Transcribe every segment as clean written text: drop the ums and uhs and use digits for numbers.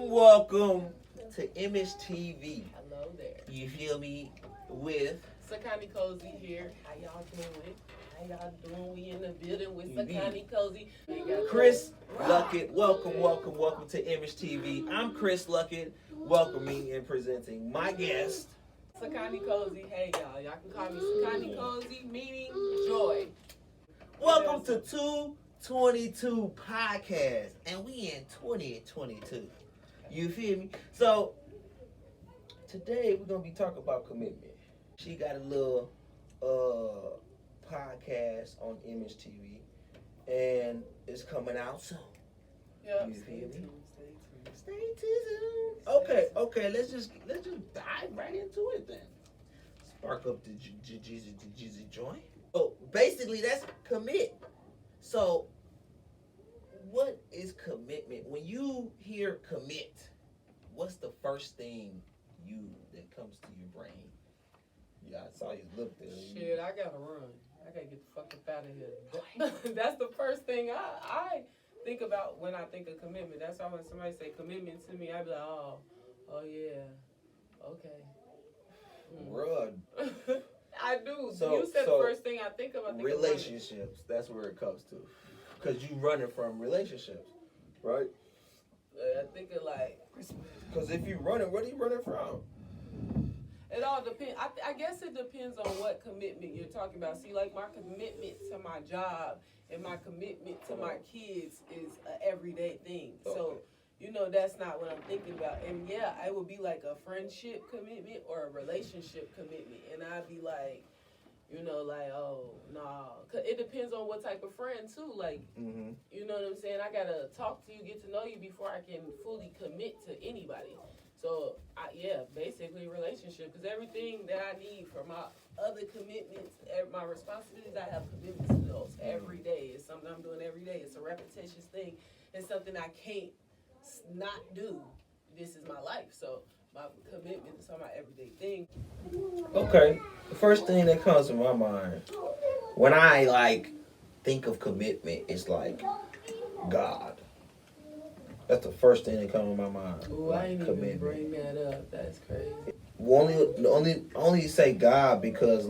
Welcome to MAGETV. Hello there. You feel me? With Sekani Cozy here. How y'all doing? We in the building with Sekani Cozy. Chris Luckett. Welcome to MAGETV. I'm Chris Luckett, welcoming and presenting my guest, Sekani Cozy. Hey y'all. Y'all can call me Sekani Cozy, meaning joy. Welcome to 222 podcast, and we in 2022. You feel me? So today we're gonna be talking about commitment. She got a little podcast on MAGETV, and it's coming out soon. Yep. You feel me? Stay Stay tuned. Okay. Let's just dive right into it then. Spark up the Jeezy joint. Oh, basically that's commit. So, what is commitment? When you hear commit, what's the first thing that comes to your brain? Yeah, I saw you look there. Shit, I gotta run. I gotta get the fuck up out of here. That's the first thing I think about when I think of commitment. That's why when somebody say commitment to me, I be like, oh yeah, okay. Run. I do. So, you said the first thing I think of. I think relationships. That's where it comes to, because you running from relationships, right? I think of like. Because if you running, what are you running from? It all depends. I guess it depends on what commitment you're talking about. See, like my commitment to my job and my commitment to my kids is an everyday thing. Okay. So, that's not what I'm thinking about. And yeah, it would be like a friendship commitment or a relationship commitment. And I'd be like, oh, nah. Cause it depends on what type of friend, too. Like, You know what I'm saying? I got to talk to you, get to know you before I can fully commit to anybody. So, basically relationship. Because everything that I need for my other commitments, my responsibilities, I have commitments to those every day. It's something I'm doing every day. It's a repetitious thing. It's something I can't not do. This is my life. So, my commitment is on my everyday thing. Okay. The first thing that comes to my mind when I think of commitment is like God. That's the first thing that comes to my mind. Ooh, I ain't even bring that up. That's crazy. Only say God because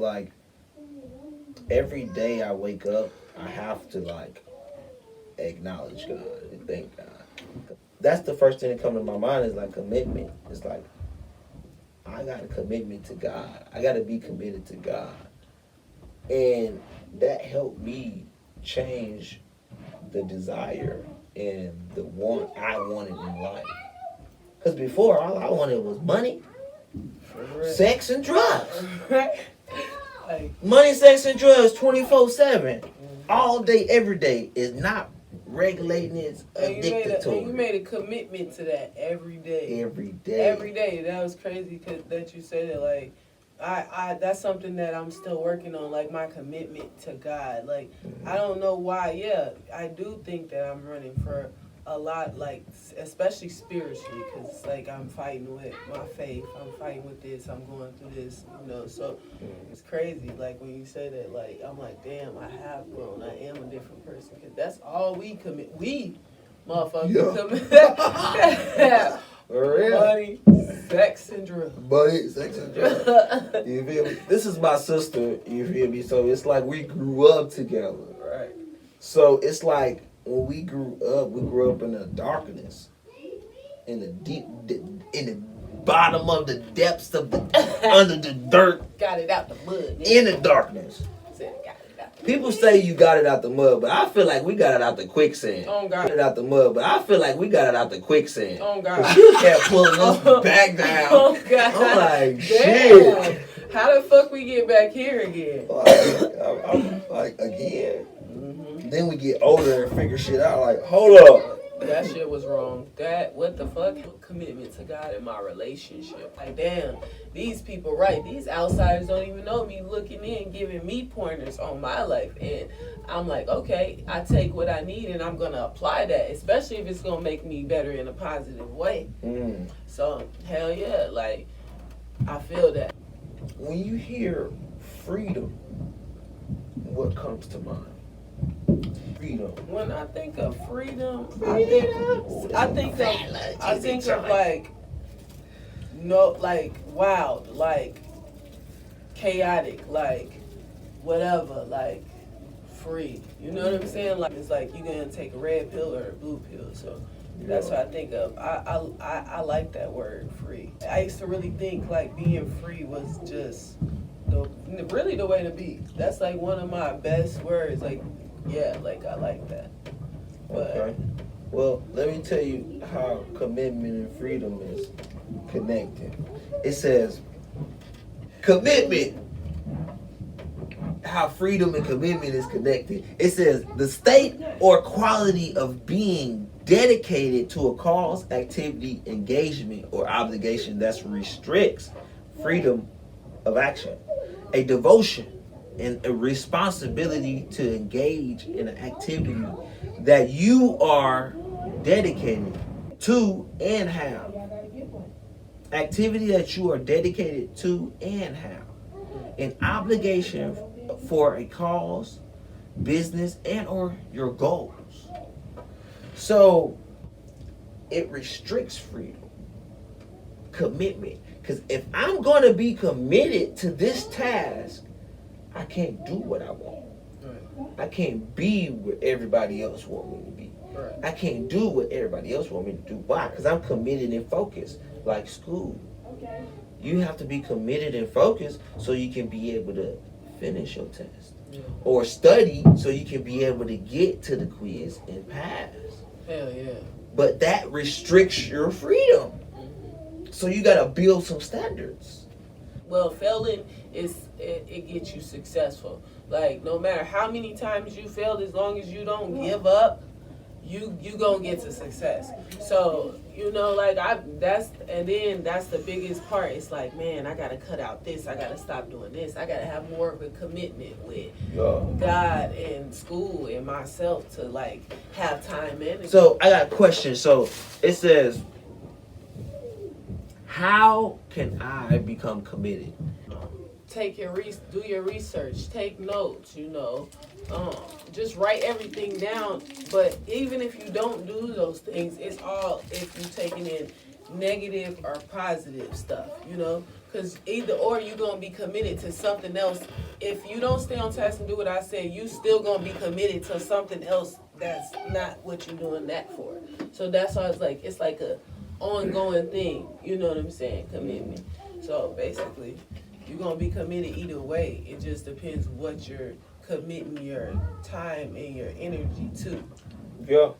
every day I wake up, I have to acknowledge God and thank God. That's the first thing that comes to my mind is commitment. It's I got a commitment to God. I got to be committed to God. And that helped me change the desire and the want I wanted in life. Because before, all I wanted was money, sex, and drugs. Money, sex, and drugs 24/7. All day, every day is not regulating, it's addicted to it. You made a commitment to that every day. Every day. Every day. That was crazy that you said it. I that's something that I'm still working on, my commitment to God. I don't know why. Yeah, I do think that I'm running for a lot, especially spiritually, because I'm fighting with my faith. I'm fighting with this. I'm going through this, So it's crazy. When you say that, I'm like, damn, I have grown. I am a different person. Because that's all we commit. We, motherfuckers, commit. Money, sex, and drugs. Money, sex, and drugs. You feel me? This is my sister. You feel me? So it's we grew up together. Right. So it's when we grew up in the darkness, in the bottom of the depths of the under the dirt. Got it out the mud. In the darkness. People say you got it out the mud, but I feel like we got it out the quicksand. Oh, God. Got it out the mud, but I feel like we got it out the quicksand. Oh, God. She kept pulling us back down. Oh, God. I'm like, damn. shit. How the fuck we get back here again? I'm again. Then we get older and figure shit out. Hold up. That shit was wrong. What the fuck? Commitment to God in my relationship. Damn, these people, right? These outsiders don't even know me, looking in, giving me pointers on my life. And I'm like, okay, I take what I need and I'm going to apply that, especially if it's going to make me better in a positive way. So, hell yeah, I feel that. When you hear freedom, what comes to mind? freedom? When I think of freedom, I think of like no, like wild, like chaotic, like whatever, like free. You know what I'm saying? Like it's like you're gonna take a red pill or a blue pill. So that's what I think of. I like that word, free. I used to really think like being free was just really the way to be. That's like one of my best words. Like, yeah, like I like that. But, Okay. Well, let me tell you how commitment and freedom is connected. It says commitment. How freedom and commitment is connected. It says the state or quality of being dedicated to a cause, activity, engagement, or obligation that restricts freedom of action. A devotion and a responsibility to engage in an activity that you are dedicated to and have. Activity that you are dedicated to and have. An obligation for a cause, business, and or your goals. So it restricts freedom. Commitment. Because if I'm going to be committed to this task, I can't do what I want. I can't be where everybody else want me to be. I can't do what everybody else want me to do. Why? Because I'm committed and focused. Like school. You have to be committed and focused so you can be able to finish your test. Or study so you can be able to get to the quiz and pass. Hell yeah. But that restricts your freedom. So you got to build some standards. Well, failing it gets you successful. Like no matter how many times you failed, as long as you don't give up, you gonna get to success. So you know, like that's the biggest part. It's like, man, I gotta cut out this. I gotta stop doing this. I gotta have more of a commitment with God and school and myself to like have time in. So I got a question. So it says, how can I become committed? Do your research, take notes, you know, just write everything down. But even if you don't do those things, it's all if you're taking in negative or positive stuff, you know, because either or you're going to be committed to something else. If you don't stay on task and do what I said, you still going to be committed to something else that's not what you're doing that for. So that's why it's like a ongoing thing, you know what I'm saying, commitment. So basically you're going to be committed either way. It just depends what you're committing your time and your energy to. Yeah.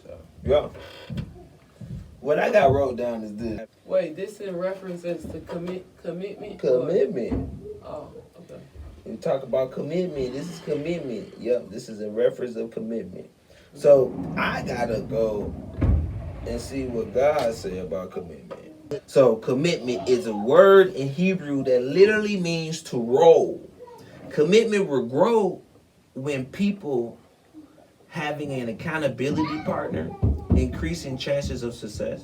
So. Yeah. What I got wrote down is this. Wait, this in references to commitment? Commitment. Oh, okay. We talk about commitment. This is commitment. Yep, this is a reference of commitment. So I got to go and see what God said about commitment. So commitment is a word in Hebrew that literally means to roll. Commitment will grow when people having an accountability partner, increasing chances of success.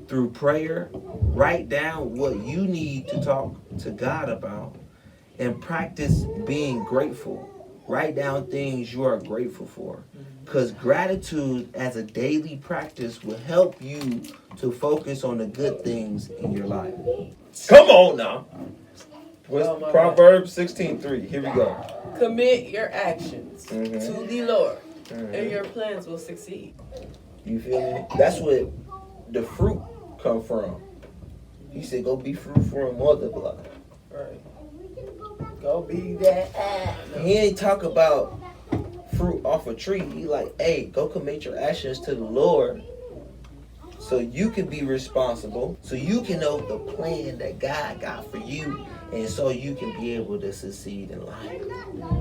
Through prayer, write down what you need to talk to God about and practice being grateful. Write down things you are grateful for. Because gratitude as a daily practice will help you to focus on the good things in your life. Come on now. Proverbs 16:3. Here we go. Commit your actions to the Lord, and your plans will succeed. You feel me? That's what the fruit come from. He said, go be fruitful and multiply. Right. Go be that. He ain't talk about fruit off a tree. He like, hey, go commit your actions to the Lord so you can be responsible, so you can know the plan that God got for you, and so you can be able to succeed in life.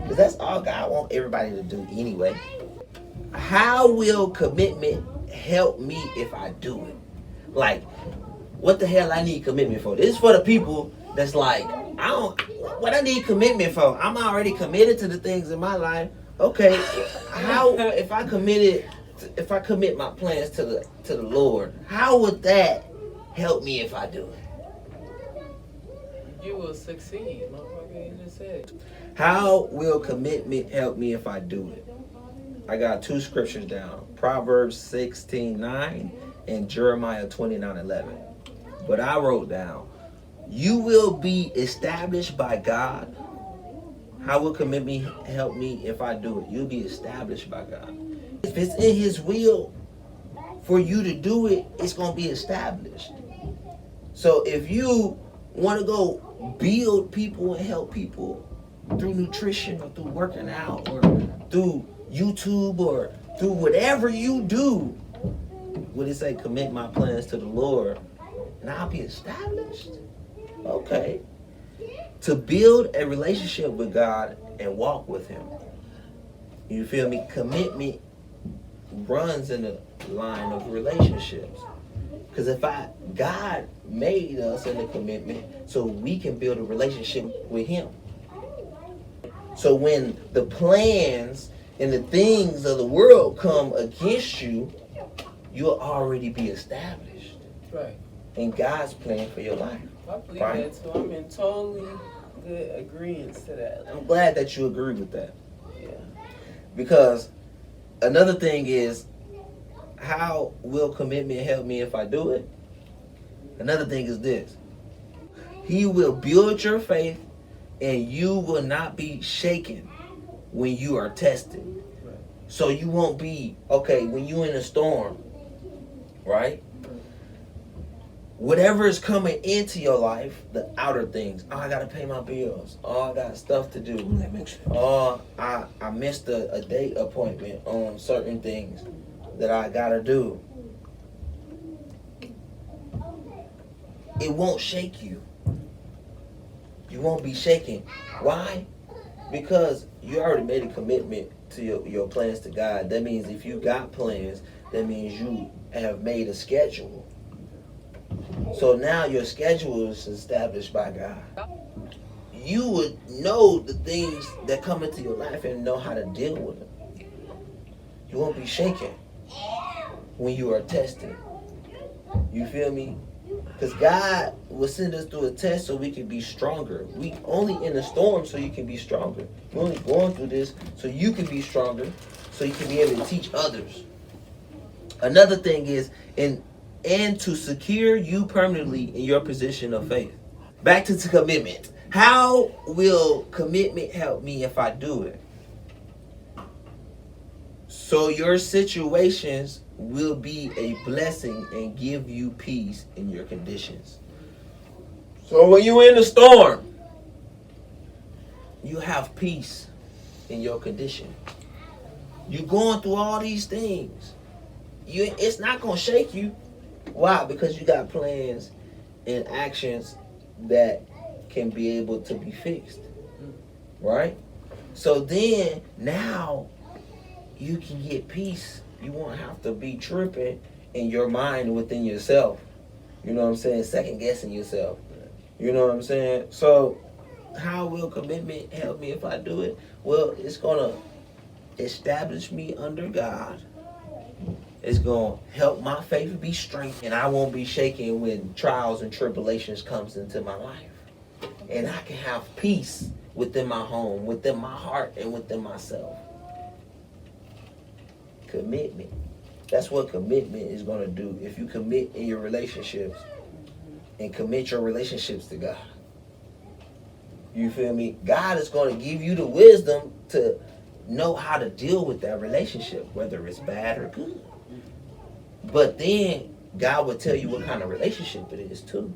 Because that's all God wants everybody to do anyway. How will commitment help me if I do it? Like, what the hell I need commitment for? This is for the people that's like, what I need commitment for? I'm already committed to the things in my life. Okay, how if I commit my plans to the Lord, how would that help me if I do it? You will succeed, motherfucker. You just said. How will commitment help me if I do it? I got two scriptures down. Proverbs 16:9 and Jeremiah 29:11. But I wrote down, you will be established by God. How will commitment help me if I do it? You'll be established by God. If it's in his will for you to do it, it's going to be established. So if you want to go build people and help people through nutrition or through working out or through YouTube or through whatever you do, what it say? Commit my plans to the Lord and I'll be established. Okay. To build a relationship with God and walk with him. You feel me? Commitment runs in the line of relationships. Because God made us in a commitment so we can build a relationship with him. So when the plans and the things of the world come against you, you'll already be established. Right. In God's plan for your life. I believe that too. I'm in totally good agreement to that. I'm glad that you agree with that. Yeah. Because another thing is, how will commitment help me if I do it? Another thing is this. He will build your faith and you will not be shaken when you are tested. Right. So you won't be, okay, when you're in a storm, right? Whatever is coming into your life, the outer things. Oh, I got to pay my bills. Oh, I got stuff to do. Oh, I missed a date appointment on certain things that I got to do. It won't shake you. You won't be shaken. Why? Because you already made a commitment to your plans to God. That means if you got plans, that means you have made a schedule. So now your schedule is established by God. You would know the things that come into your life and know how to deal with them. You won't be shaken when you are tested. You feel me? Because God will send us through a test so we can be stronger. We only in a storm so you can be stronger. We're only going through this so you can be stronger, so you can be able to teach others. Another thing is, and to secure you permanently in your position of faith. Back to commitment. How will commitment help me if I do it? So your situations will be a blessing and give you peace in your conditions. So when you're in the storm, you have peace in your condition. You're going through all these things. It's not going to shake you. Why? Because you got plans and actions that can be able to be fixed. Right? So then, now, you can get peace. You won't have to be tripping in your mind within yourself. You know what I'm saying? Second guessing yourself. You know what I'm saying? So, how will commitment help me if I do it? Well, it's going to establish me under God. It's going to help my faith be strength, and I won't be shaken when trials and tribulations comes into my life. And I can have peace within my home, within my heart, and within myself. Commitment. That's what commitment is going to do. If you commit in your relationships and commit your relationships to God. You feel me? God is going to give you the wisdom to know how to deal with that relationship, whether it's bad or good. But then God will tell you what kind of relationship it is too.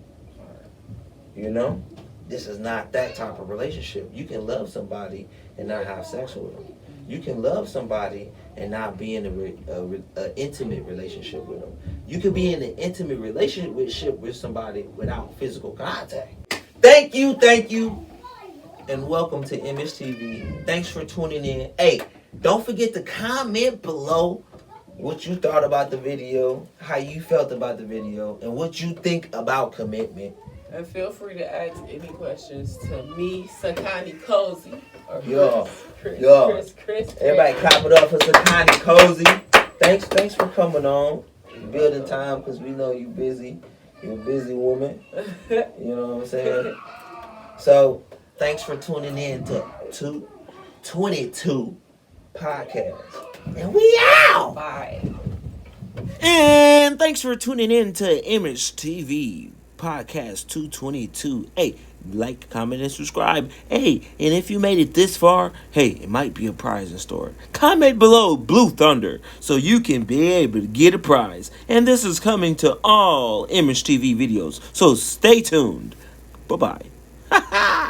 You know? This is not that type of relationship. You can love somebody and not have sex with them. You can love somebody and not be in an intimate relationship with them. You can be in an intimate relationship with somebody without physical contact. Thank you, and welcome to MAGETV. Thanks for tuning in. Hey, don't forget to comment below what you thought about the video, how you felt about the video, and what you think about commitment. And feel free to ask any questions to me, Sekani Cozy, or Chris. Everybody clap it up for Sekani Cozy. Thanks for coming on. Building time, because we know you're busy. You're a busy woman. You know what I'm saying? So, thanks for tuning in to 22 podcasts. And we out. Bye. And thanks for tuning in to Image TV Podcast 222. Hey, like, comment, and subscribe. Hey, and if you made it this far, hey, it might be a prize in store. Comment below Blue Thunder so you can be able to get a prize. And this is coming to all Image TV videos. So stay tuned. Bye-bye.